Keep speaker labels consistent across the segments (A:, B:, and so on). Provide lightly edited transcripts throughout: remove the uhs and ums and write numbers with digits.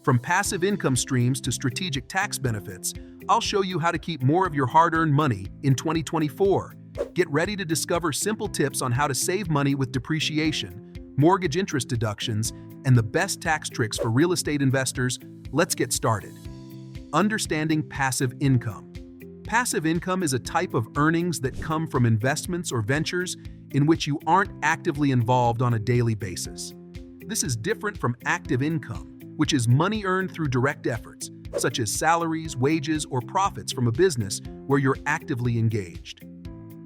A: From passive income streams to strategic tax benefits, I'll show you how to keep more of your hard-earned money in 2024. Get ready to discover simple tips on how to save money with depreciation, mortgage interest deductions, and the best tax tricks for real estate investors. Let's get started. Understanding passive income. Passive income is a type of earnings that come from investments or ventures in which you aren't actively involved on a daily basis. This is different from active income, which is money earned through direct efforts, such as salaries, wages, or profits from a business where you're actively engaged.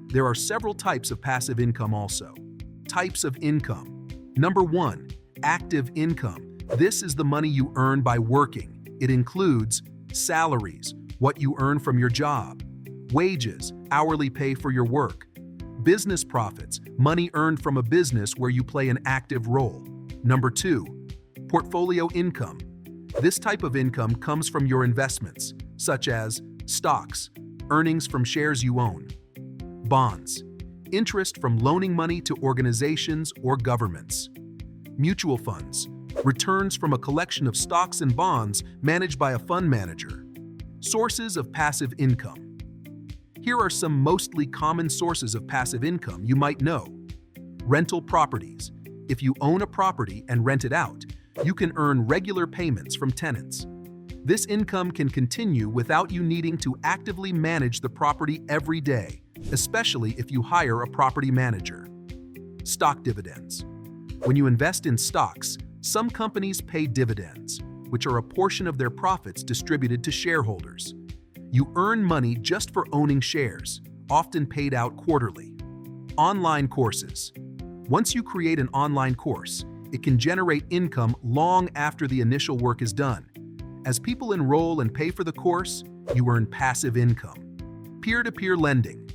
A: There are several types of passive income also. Types of income. Number 1, active income. This is the money you earn by working. It includes salaries, what you earn from your job; wages, hourly pay for your work; business profits, money earned from a business where you play an active role. Number 2, portfolio income. This type of income comes from your investments, such as stocks, earnings from shares you own; bonds, interest from loaning money to organizations or governments; mutual funds, returns from a collection of stocks and bonds managed by a fund manager. Sources of passive income. Here are some mostly common sources of passive income you might know. Rental properties. If you own a property and rent it out, you can earn regular payments from tenants. This income can continue without you needing to actively manage the property every day, especially if you hire a property manager. Stock dividends. When you invest in stocks, some companies pay dividends, which are a portion of their profits distributed to shareholders. You earn money just for owning shares, often paid out quarterly. Online courses. Once you create an online course, it can generate income long after the initial work is done. As people enroll and pay for the course, you earn passive income. Peer-to-peer lending.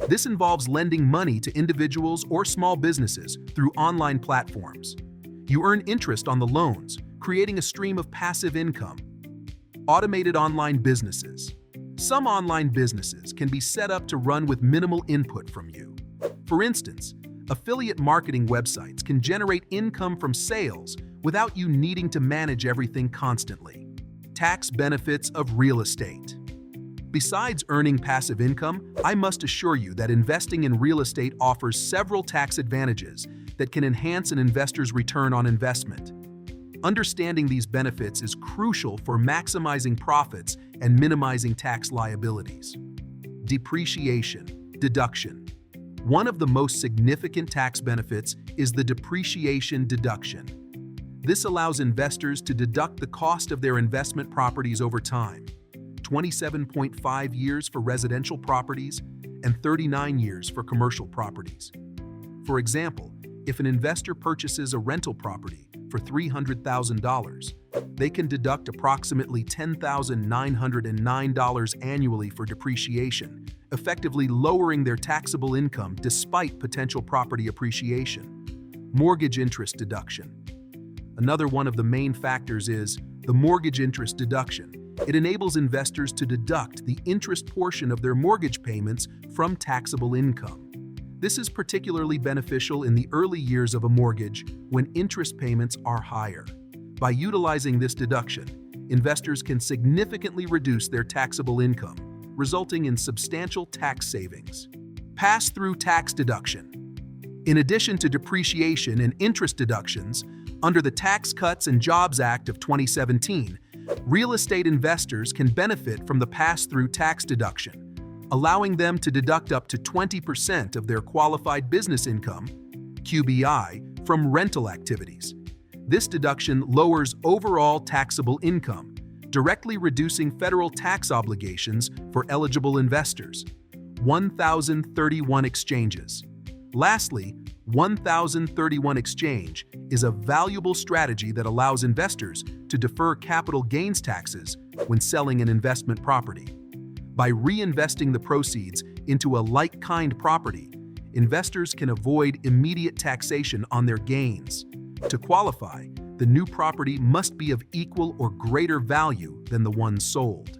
A: This involves lending money to individuals or small businesses through online platforms. You earn interest on the loans, creating a stream of passive income. Automated online businesses. Some online businesses can be set up to run with minimal input from you. For instance, affiliate marketing websites can generate income from sales without you needing to manage everything constantly. Tax benefits of real estate. Besides earning passive income, I must assure you that investing in real estate offers several tax advantages that can enhance an investor's return on investment. Understanding these benefits is crucial for maximizing profits and minimizing tax liabilities. Depreciation, deduction. One of the most significant tax benefits is the depreciation deduction. This allows investors to deduct the cost of their investment properties over time, 27.5 years for residential properties and 39 years for commercial properties. For example, if an investor purchases a rental property for $300,000, they can deduct approximately $10,909 annually for depreciation, effectively lowering their taxable income despite potential property appreciation. Mortgage interest deduction. Another one of the main factors is the mortgage interest deduction. It enables investors to deduct the interest portion of their mortgage payments from taxable income. This is particularly beneficial in the early years of a mortgage when interest payments are higher. By utilizing this deduction, investors can significantly reduce their taxable income, resulting in substantial tax savings. Pass-through tax deduction. In addition to depreciation and interest deductions, under the Tax Cuts and Jobs Act of 2017, real estate investors can benefit from the pass-through tax deduction, allowing them to deduct up to 20% of their qualified business income, QBI, from rental activities. This deduction lowers overall taxable income, directly reducing federal tax obligations for eligible investors. 1031 exchanges. Lastly, 1031 exchange is a valuable strategy that allows investors to defer capital gains taxes when selling an investment property. By reinvesting the proceeds into a like-kind property, investors can avoid immediate taxation on their gains. To qualify, the new property must be of equal or greater value than the one sold.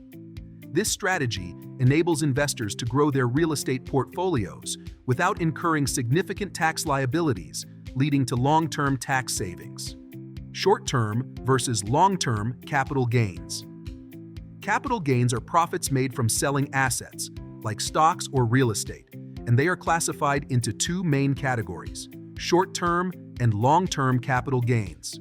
A: This strategy enables investors to grow their real estate portfolios without incurring significant tax liabilities, leading to long-term tax savings. Short-term versus long-term capital gains. Capital gains are profits made from selling assets, like stocks or real estate, and they are classified into two main categories: short-term and long-term capital gains.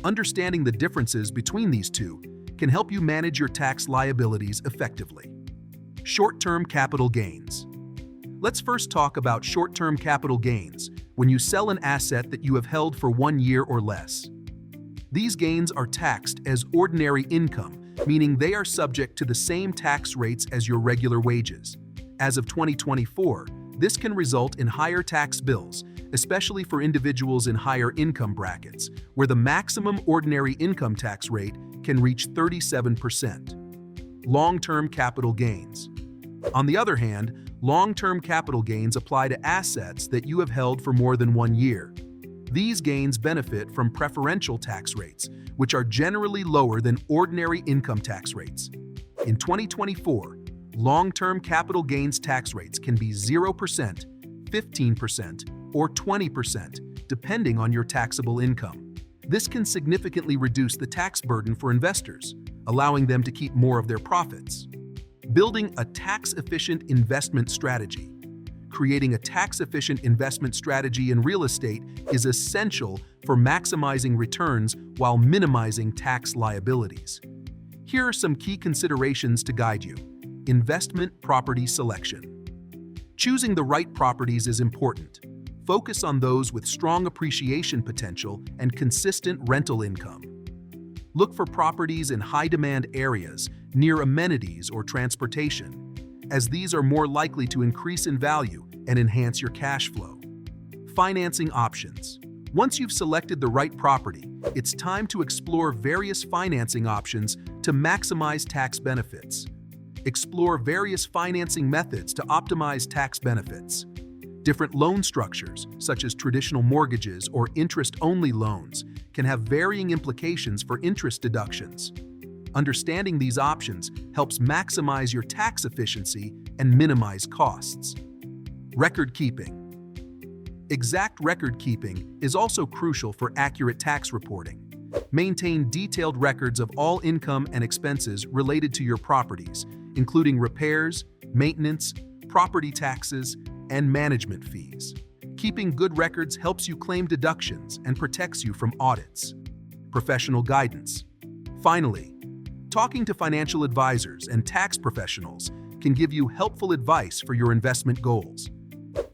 A: Understanding the differences between these two can help you manage your tax liabilities effectively. Short-term capital gains. Let's first talk about short-term capital gains when you sell an asset that you have held for 1 year or less. These gains are taxed as ordinary income, meaning they are subject to the same tax rates as your regular wages. As of 2024, this can result in higher tax bills, especially for individuals in higher income brackets, where the maximum ordinary income tax rate can reach 37%. Long-term capital gains. On the other hand, long-term capital gains apply to assets that you have held for more than 1 year. These gains benefit from preferential tax rates, which are generally lower than ordinary income tax rates. In 2024, long-term capital gains tax rates can be 0%, 15%, or 20%, depending on your taxable income. This can significantly reduce the tax burden for investors, allowing them to keep more of their profits. Building a tax-efficient investment strategy. Creating a tax-efficient investment strategy in real estate is essential for maximizing returns while minimizing tax liabilities. Here are some key considerations to guide you. Investment property selection. Choosing the right properties is important. Focus on those with strong appreciation potential and consistent rental income. Look for properties in high-demand areas near amenities or transportation, as these are more likely to increase in value and enhance your cash flow. Financing options. Once you've selected the right property, it's time to explore various financing options to maximize tax benefits. Explore various financing methods to optimize tax benefits. Different loan structures, such as traditional mortgages or interest-only loans, can have varying implications for interest deductions. Understanding these options helps maximize your tax efficiency and minimize costs. Record keeping. Exact record keeping is also crucial for accurate tax reporting. Maintain detailed records of all income and expenses related to your properties, including repairs, maintenance, property taxes, and management fees. Keeping good records helps you claim deductions and protects you from audits. Professional guidance. Finally, talking to financial advisors and tax professionals can give you helpful advice for your investment goals.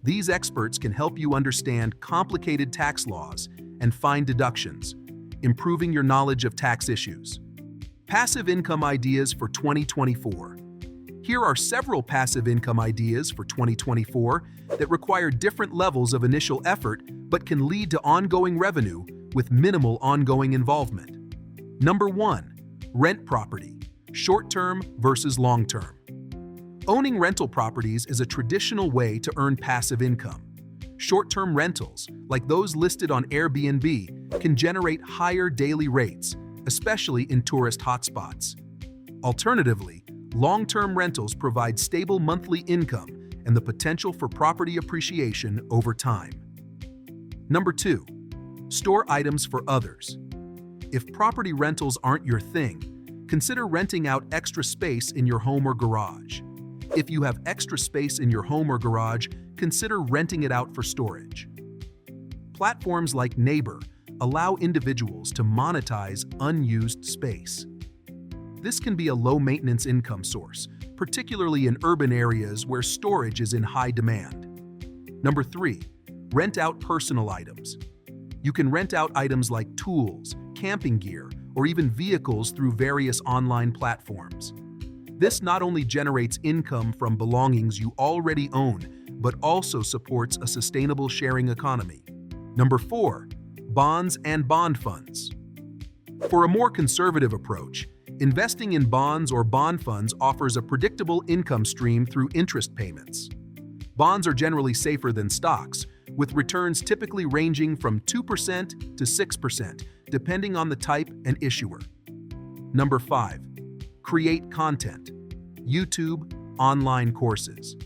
A: These experts can help you understand complicated tax laws and find deductions, improving your knowledge of tax issues. Passive income ideas for 2024. Here are several passive income ideas for 2024 that require different levels of initial effort but can lead to ongoing revenue with minimal ongoing involvement. Number 1. Rent property, short-term versus long-term. Owning rental properties is a traditional way to earn passive income. Short-term rentals, like those listed on Airbnb, can generate higher daily rates, especially in tourist hotspots. Alternatively, long-term rentals provide stable monthly income and the potential for property appreciation over time. Number 2. Store items for others. If property rentals aren't your thing, consider renting out extra space in your home or garage. If you have extra space in your home or garage, consider renting it out for storage. Platforms like Neighbor allow individuals to monetize unused space. This can be a low-maintenance income source, particularly in urban areas where storage is in high demand. Number 3. Rent out personal items. You can rent out items like tools, camping gear, or even vehicles through various online platforms. This not only generates income from belongings you already own, but also supports a sustainable sharing economy. Number 4. Bonds and bond funds. For a more conservative approach, investing in bonds or bond funds offers a predictable income stream through interest payments. Bonds are generally safer than stocks, with returns typically ranging from 2% to 6%, depending on the type and issuer. Number 5. Create content. YouTube, online courses.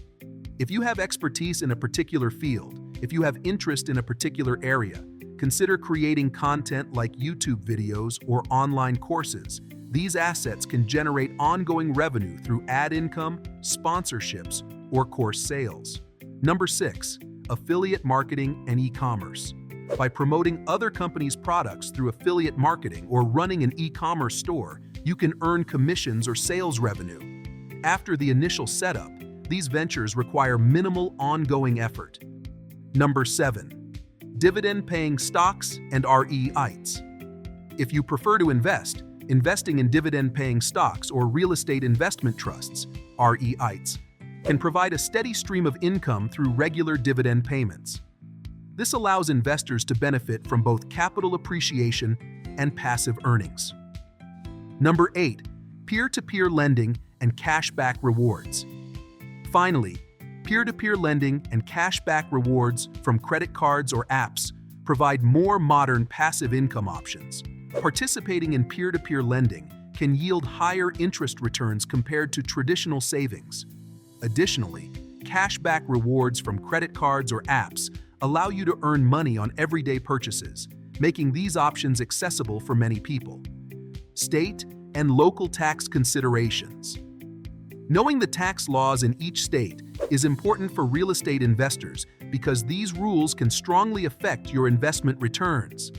A: If you have expertise in a particular field, if you have interest in a particular area, Consider creating content like YouTube videos or online courses. These assets can generate ongoing revenue through ad income, sponsorships, or course sales. Number 6. Affiliate marketing and e-commerce. By promoting other companies' products through affiliate marketing or running an e-commerce store, you can earn commissions or sales revenue. After the initial setup, these ventures require minimal ongoing effort. Number 7. Dividend-paying stocks and REITs. If you prefer to invest, investing in dividend-paying stocks or real estate investment trusts, REITs, can provide a steady stream of income through regular dividend payments. This allows investors to benefit from both capital appreciation and passive earnings. Number 8. Peer-to-peer lending and cashback rewards. Finally, peer-to-peer lending and cashback rewards from credit cards or apps provide more modern passive income options. Participating in peer-to-peer lending can yield higher interest returns compared to traditional savings. Additionally, cashback rewards from credit cards or apps allow you to earn money on everyday purchases, making these options accessible for many people. State and local tax considerations. Knowing the tax laws in each state is important for real estate investors because these rules can strongly affect your investment returns.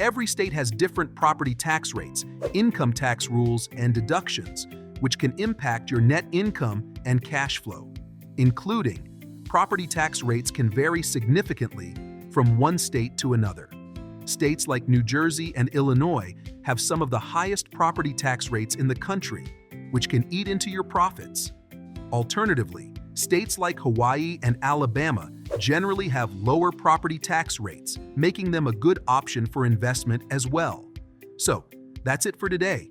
A: Every state has different property tax rates, income tax rules, and deductions, which can impact your net income and cash flow. Including, property tax rates can vary significantly from one state to another. States like New Jersey and Illinois have some of the highest property tax rates in the country, which can eat into your profits. Alternatively, states like Hawaii and Alabama generally have lower property tax rates, making them a good option for investment as well. So, that's it for today.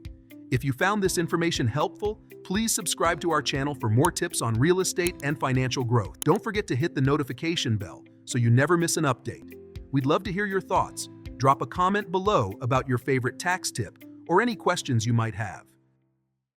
A: If you found this information helpful, please subscribe to our channel for more tips on real estate and financial growth. Don't forget to hit the notification bell so you never miss an update. We'd love to hear your thoughts. Drop a comment below about your favorite tax tip or any questions you might have.